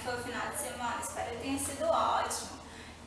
foi o final de semana? Espero que tenha sido ótimo.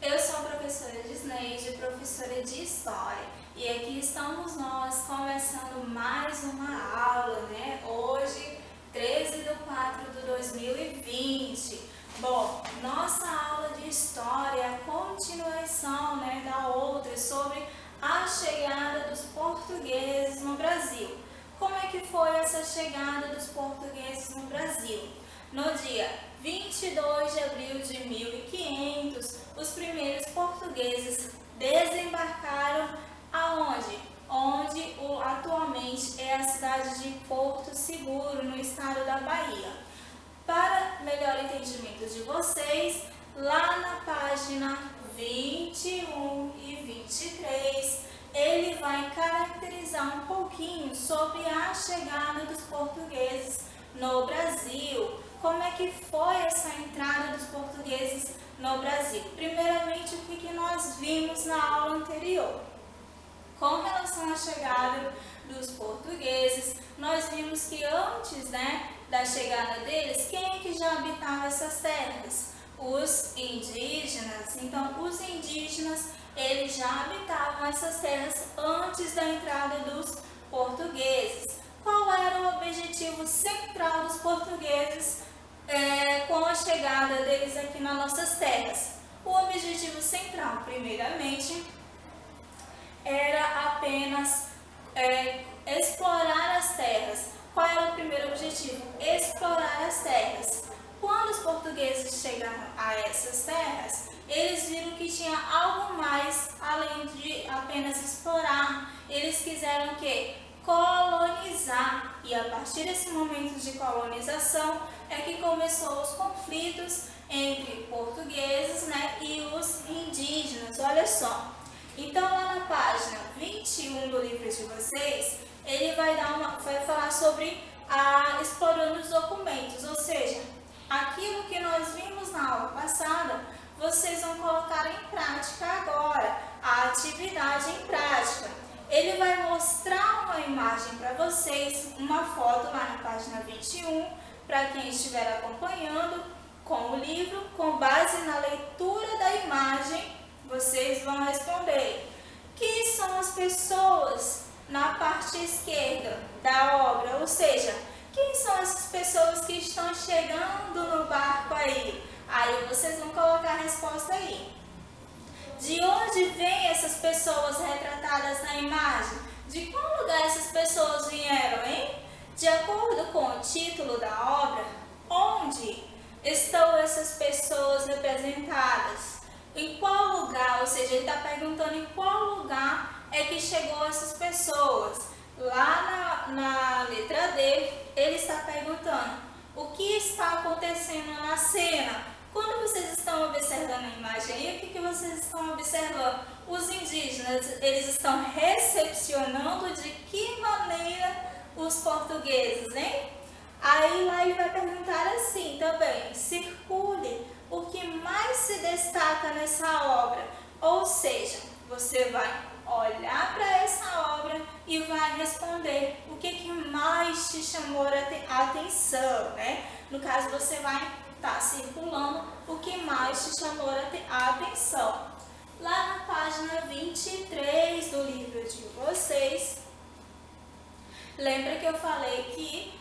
Eu sou a professora Disneide, professora de História, e aqui estamos nós começando mais uma aula, né? Hoje, 13/4/2020. Bom, nossa aula de História é a continuação, né, da outra sobre a chegada dos portugueses no Brasil. Como é que foi essa chegada dos portugueses no Brasil? No dia 22 de abril de 1500, os primeiros portugueses desembarcaram aonde? Onde atualmente é a cidade de Porto Seguro, no estado da Bahia. Para melhor entendimento de vocês, lá na página 21 e 23, ele vai caracterizar um pouquinho sobre a chegada dos portugueses no Brasil. Como é que foi essa entrada dos portugueses no Brasil? Primeiramente, o que nós vimos na aula anterior? Com relação à chegada dos portugueses, nós vimos que antes, da chegada deles, quem é que já habitava essas terras? Os indígenas. Então, os indígenas, eles já habitavam essas terras antes da entrada dos portugueses. Qual era o objetivo central dos portugueses com a chegada deles aqui nas nossas terras? O objetivo central, primeiramente, era apenas explorar as terras. Qual era o primeiro objetivo? Explorar as terras. Quando os portugueses chegaram a essas terras, eles viram que tinha algo mais além de apenas explorar. Eles quiseram o quê? Colonizar. E a partir desse momento de colonização é que começou os conflitos entre portugueses, e os indígenas. Olha só. Então, lá na página 21 do livro de vocês, ele vai falar sobre explorando os documentos, ou seja, aquilo que nós vimos na aula passada, vocês vão colocar em prática agora, a atividade em prática. Ele vai mostrar uma imagem para vocês, uma foto lá na página 21, para quem estiver acompanhando com o livro, com base na leitura da imagem, vocês vão responder. Quem são as pessoas na parte esquerda da obra? Ou seja, quem são essas pessoas que estão chegando no barco aí? Aí vocês vão colocar a resposta aí. De onde vêm essas pessoas retratadas na imagem? De qual lugar essas pessoas vieram, hein? De acordo com o título da obra, onde estão essas pessoas representadas? Em qual lugar? Ou seja, ele está perguntando em qual lugar é que chegou essas pessoas. Lá na letra D, ele está perguntando o que está acontecendo na cena. Quando vocês estão observando a imagem aí, o que vocês estão observando? Os indígenas, eles estão recepcionando de que maneira os portugueses, hein? Aí lá ele vai perguntar assim também, circule o que mais se destaca nessa obra. Ou seja, você vai olhar para essa obra e vai responder o que mais te chamou a atenção, No caso, você vai estar circulando o que mais te chamou a atenção. Lá na página 23 do livro de vocês, lembra que eu falei que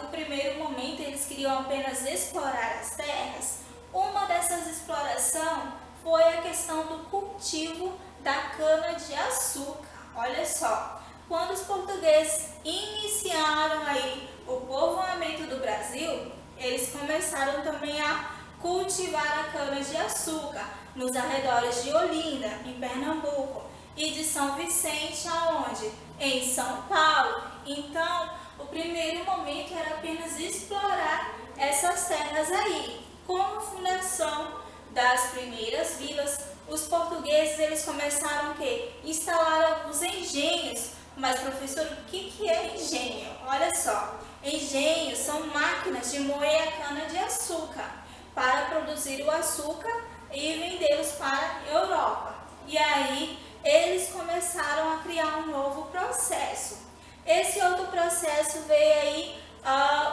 o primeiro momento eles queriam apenas explorar as terras? Uma dessas explorações foi a questão do cultivo da cana-de-açúcar. Olha só, quando os portugueses iniciaram aí o povoamento do Brasil, eles começaram também a cultivar a cana-de-açúcar nos arredores de Olinda, em Pernambuco, e de São Vicente, aonde? Em São Paulo. Então, o primeiro momento era apenas explorar essas terras aí. Com a fundação das primeiras vilas, os portugueses eles começaram instalar alguns engenhos. Mas, professor, o que é engenho? Olha só, engenhos são máquinas de moer a cana-de-açúcar para produzir o açúcar e vendê-los para a Europa. E aí, eles começaram a criar um novo processo. Esse outro processo veio aí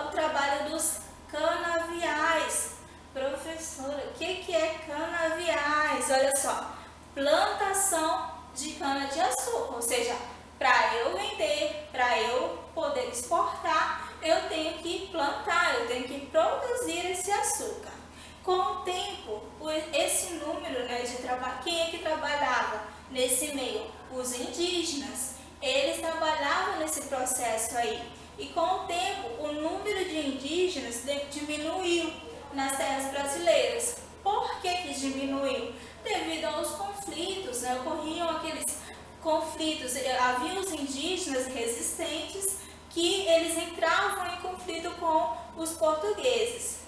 o trabalho dos canaviais. detalhes, olha só, plantação de cana-de-açúcar, ou seja, para eu vender, para eu poder exportar, eu tenho que plantar, eu tenho que produzir esse açúcar. Com o tempo, esse número, né, quem é que trabalhava nesse meio? Os indígenas. Eles trabalhavam nesse processo aí. E com o tempo, o número de indígenas diminuiu nas terras brasileiras. Por que diminuiu? Devido aos conflitos, né? Ocorriam aqueles conflitos, havia os indígenas resistentes que eles entravam em conflito com os portugueses.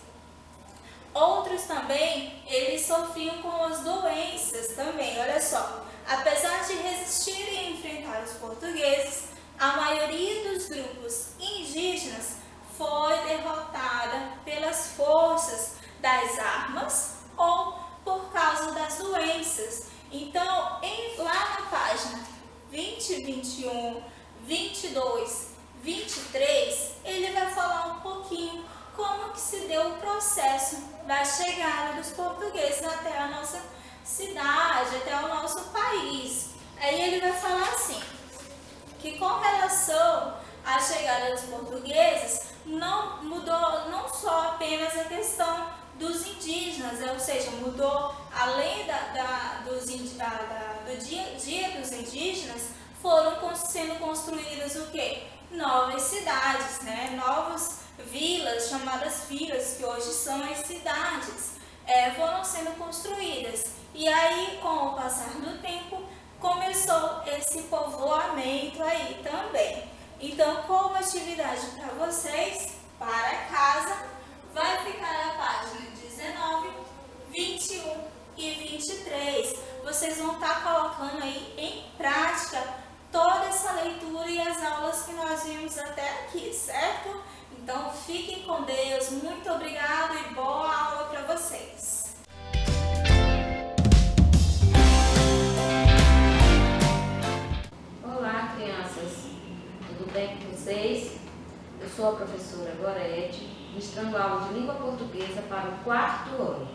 Outros também, eles sofriam com as doenças também, olha só. Apesar de resistirem e enfrentar os portugueses, a maioria dos grupos indígenas foi derrotada pelas forças das armas ou por causa das doenças. Então, lá na página 20, 21, 22, 23, ele vai falar um pouquinho como que se deu o processo da chegada dos portugueses até a nossa cidade, até o nosso país. Aí ele vai falar assim, que com relação à chegada dos portugueses, não mudou não só apenas a questão dos indígenas, ou seja, mudou além do dia a dia dos indígenas, foram sendo construídas o quê? Novas cidades, né? Novas vilas, chamadas vilas, que hoje são as cidades, foram sendo construídas. E aí, com o passar do tempo, começou esse povoamento aí também. Então, como atividade para vocês, para casa, vai ficar a página 19, 21 e 23. Vocês vão estar colocando aí em prática toda essa leitura e as aulas que nós vimos até aqui, certo? Então, fiquem com Deus. Muito obrigado e boa aula para vocês. Olá, crianças. Tudo bem com vocês? Eu sou a professora Gorete, ministrando aula de língua portuguesa para o 4º ano.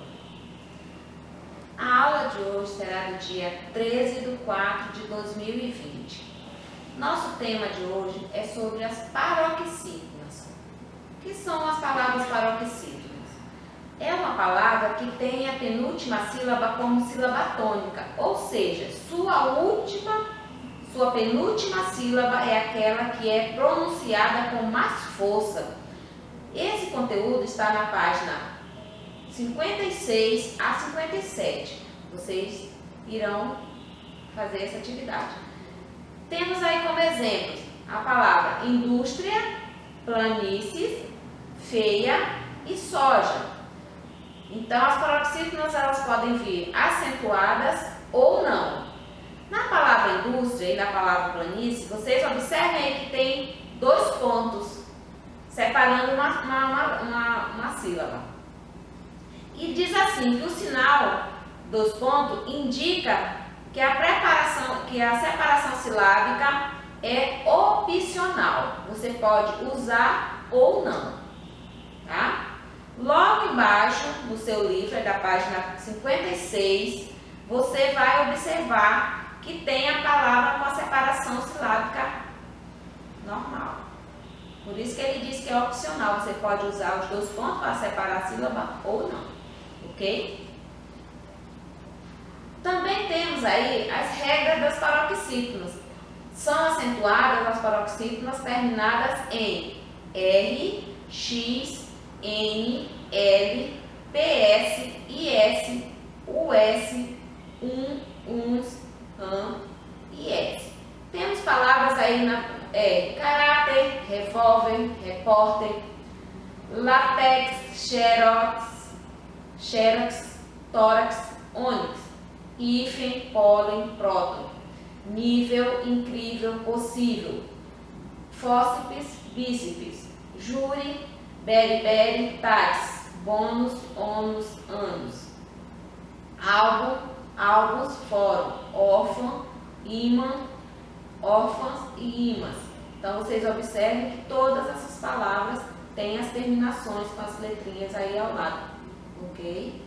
A aula de hoje será do dia 13/4/2020. Nosso tema de hoje é sobre as paroxítonas. O que são as palavras paroxítonas? É uma palavra que tem a penúltima sílaba como sílaba tônica, ou seja, sua penúltima sílaba é aquela que é pronunciada com mais força. Esse conteúdo está na página 56 a 57. Vocês irão fazer essa atividade. Temos aí como exemplos a palavra indústria, planícies, feia e soja. Então, as paroxítonas elas podem vir acentuadas ou não. Na palavra indústria e na palavra planície, vocês observem aí que tem 2 pontos separando uma sílaba. E diz assim que o sinal dos pontos indica que a separação silábica é opcional. Você pode usar ou não, tá? Logo embaixo, no seu livro, é da página 56, você vai observar que tem a palavra com a separação silábica normal. Por isso que ele diz que é opcional. Você pode usar os 2 pontos para separar a sílaba ou não, ok? Também temos aí as regras das paroxítonas. São acentuadas as paroxítonas terminadas em R, X, N, L, PS, IS, US, UNS, AN e S. Temos palavras aí caráter, revólver, repórter, látex, xerox, tórax, ônix, hífen, pólen, próton, nível, incrível, possível, fósseis, bíceps, júri, beriberi, tais, bônus, ônus, ânus, álbum, álbuns, fórum, órfão, ímã, órfãs e ímãs. Então, vocês observem que todas essas palavras têm as terminações com as letrinhas aí ao lado, ok?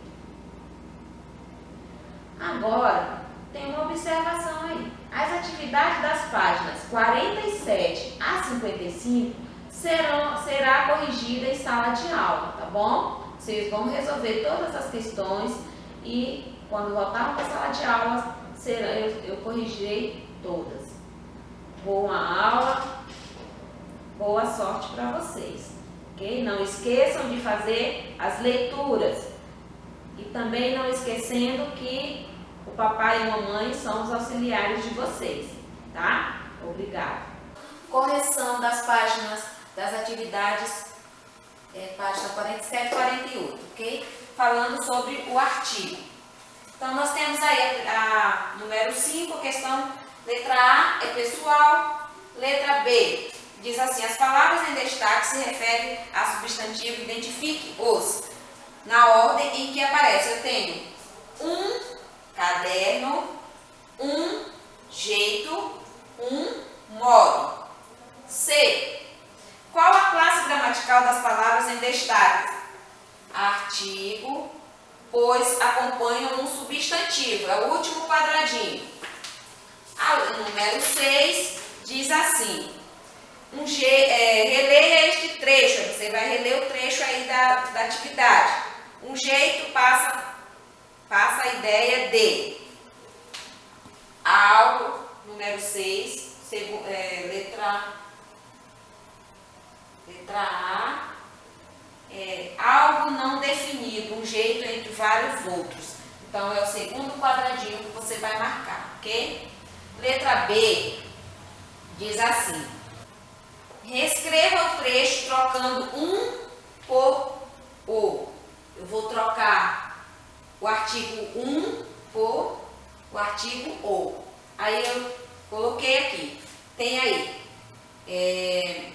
Agora, tem uma observação aí. As atividades das páginas 47 a 55 será corrigida em sala de aula, tá bom? Vocês vão resolver todas as questões e quando voltarmos para a sala de aula, eu corrigirei todas. Boa aula, boa sorte para vocês, ok? Não esqueçam de fazer as leituras e também não esquecendo que o papai e a mamãe são os auxiliares de vocês, tá? Obrigada. Correção das páginas das atividades, página 47 e 48, ok? Falando sobre o artigo. Então, nós temos aí a número 5, questão letra A, é pessoal. Letra B, diz assim, as palavras em destaque se referem a substantivo, identifique-os na ordem em que aparece. Eu tenho um caderno, um jeito, um modo. C. Qual a classe gramatical das palavras em destaque? Artigo, pois acompanham um substantivo. É o último quadradinho. A número 6 diz assim. Releia este trecho. Você vai reler o trecho aí da atividade. Um jeito passa a ideia de algo, número 6, letra A, algo não definido, um jeito entre vários outros. Então, é o segundo quadradinho que você vai marcar, ok? Letra B diz assim, reescreva o trecho trocando um por o. Eu vou trocar o artigo um por o artigo o. Aí eu coloquei aqui, tem aí,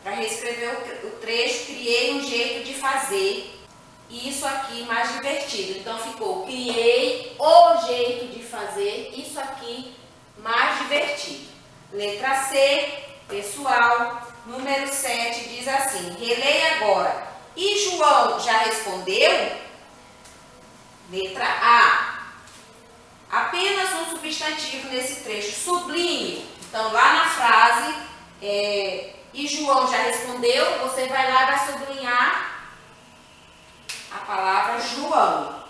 para reescrever o trecho, criei um jeito de fazer isso aqui mais divertido. Então ficou, criei o jeito de fazer isso aqui mais divertido. Letra C, pessoal, número 7 diz assim, releia agora. E João já respondeu? Letra A. Apenas um substantivo nesse trecho, sublinhe. Então, lá na frase, e João já respondeu, você vai lá e vai sublinhar a palavra João.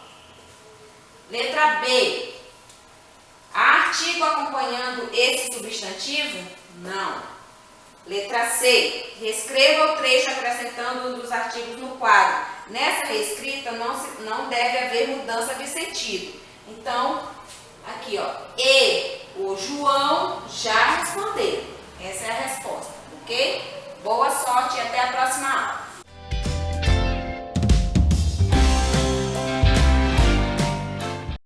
Letra B. Há artigo acompanhando esse substantivo? Não. Letra C. Reescreva o trecho acrescentando um dos artigos no quadro. Nessa reescrita não deve haver mudança de sentido. Então, aqui, ó, e o João já respondeu. Essa é a resposta, ok? Boa sorte e até a próxima aula.